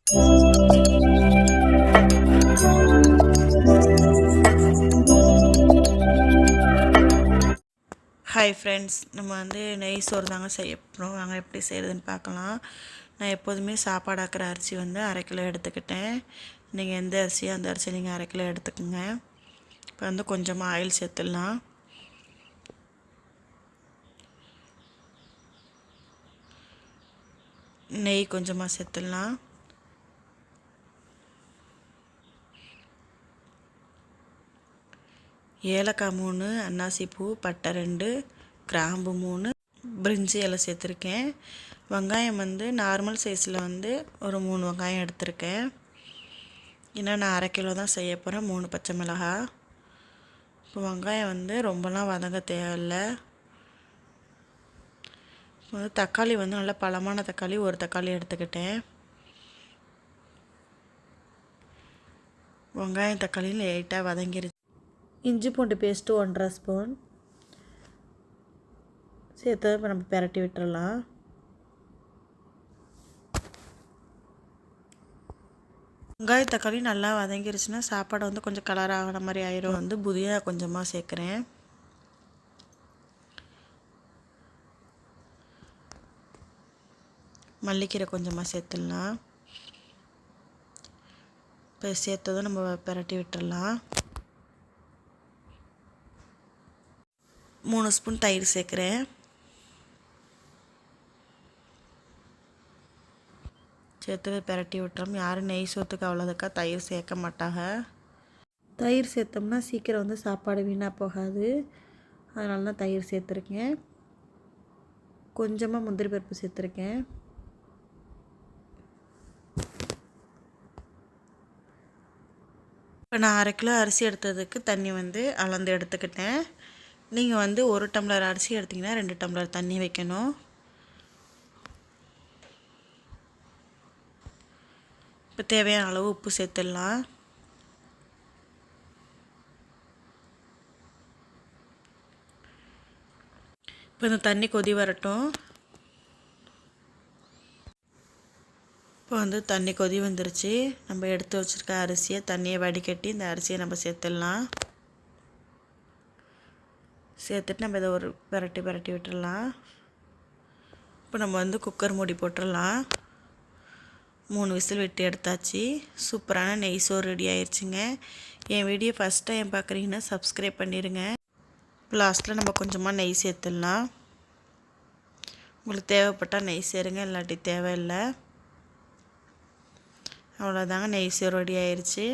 Hi friends, நம்ம நெய் சோறு தாங்க செய்ய போகிறோம். வாங்க எப்படி செய்கிறதுன்னு பார்க்கலாம். நான் எப்போதுமே சாப்பாடு ஆக்கிற அரிசி 1/2 கிலோ எடுத்துக்கிட்டேன். நீங்கள் எந்த அரிசியோ அந்த அரிசி நீங்கள் 1/2 கிலோ எடுத்துக்கோங்க. இப்போ கொஞ்சமாக ஆயில் சேர்த்துடலாம். நெய் கொஞ்சமாக சேர்த்துடலாம். ஏலக்காய் 3, அன்னாசி பூ, பட்டை 2, கிராம்பு 3, பிரிஞ்சி இலை சேர்த்துருக்கேன். வெங்காயம் நார்மல் சைஸில் ஒரு 3 வெங்காயம் எடுத்திருக்கேன். ஏன்னா நான் 1/2 கிலோ தான் செய்ய போகிறேன். 3 பச்சை மிளகாய். இப்போ வெங்காயம் ரொம்பலாம் வதங்க தேவையில்லை. தக்காளி நல்லா பழமான தக்காளி, ஒரு தக்காளி எடுத்துக்கிட்டேன். வெங்காயம் தக்காளியும் லைட்டாக வதங்கிருச்சு. இஞ்சி பூண்டு பேஸ்ட்டு 1/2 ஸ்பூன் சேர்த்து இப்போ நம்ம பிரட்டி விட்டுறலாம். வெங்காய தக்காளி நல்லா வதங்கிருச்சுன்னா சாப்பாடு கொஞ்சம் கலர் ஆகிற மாதிரி ஆயிரும். புதியா கொஞ்சமாக சேர்க்குறேன். மல்லிக்கீரை கொஞ்சமாக சேர்த்துடலாம். இப்போ சேர்த்ததும் நம்ம பிரட்டி விட்டுடலாம். 3 ஸ்பூன் தயிர் சேர்க்குறேன். சேர்த்து பிரட்டி விட்டுறோம். யாரும் நெய் சோத்துக்கு அவ்வளோதுக்கா தயிர் சேர்க்க மாட்டாங்க. தயிர் சேர்த்தோம்னா சீக்கிரம் சாப்பாடு வீணாக போகாது. அதனால தான் தயிர் சேர்த்துருக்கேன். கொஞ்சமாக முந்திரி பருப்பு சேர்த்துருக்கேன். இப்போ நான் 1/2 கிலோ அரிசி எடுத்ததுக்கு தண்ணி அளந்து எடுத்துக்கிட்டேன். நீங்கள் 1 டம்ளர் அரிசி எடுத்திங்கன்னா 2 டம்ளர் தண்ணி வைக்கணும். இப்போ தேவையான அளவு உப்பு சேர்த்துடலாம். இப்போ இந்த தண்ணி கொதி வரட்டும். இப்போ தண்ணி கொதி வந்துருச்சு. நம்ம எடுத்து வச்சுருக்க அரிசியை தண்ணியை வடிகட்டி இந்த அரிசியை நம்ம சேர்த்துடலாம். சேர்த்துட்டு நம்ம இதை ஒரு பிரட்டி விட்டுடலாம். இப்போ நம்ம குக்கர் மூடி போட்டுடலாம். 3 விசில் விட்டு எடுத்தாச்சு. சூப்பரான நெய் சோறு ரெடி ஆயிடுச்சுங்க. என் வீடியோ ஃபஸ்ட் டைம் பார்க்குறீங்கன்னா சப்ஸ்கிரைப் பண்ணிடுங்க. லாஸ்ட்டில் நம்ம கொஞ்சமாக நெய் சேர்த்துடலாம். உங்களுக்கு தேவைப்பட்டால் நெய் சேருங்க, இல்லாட்டி தேவையில்லை. அவ்வளோதாங்க, நெய் சோறு ரெடி ஆயிடுச்சு.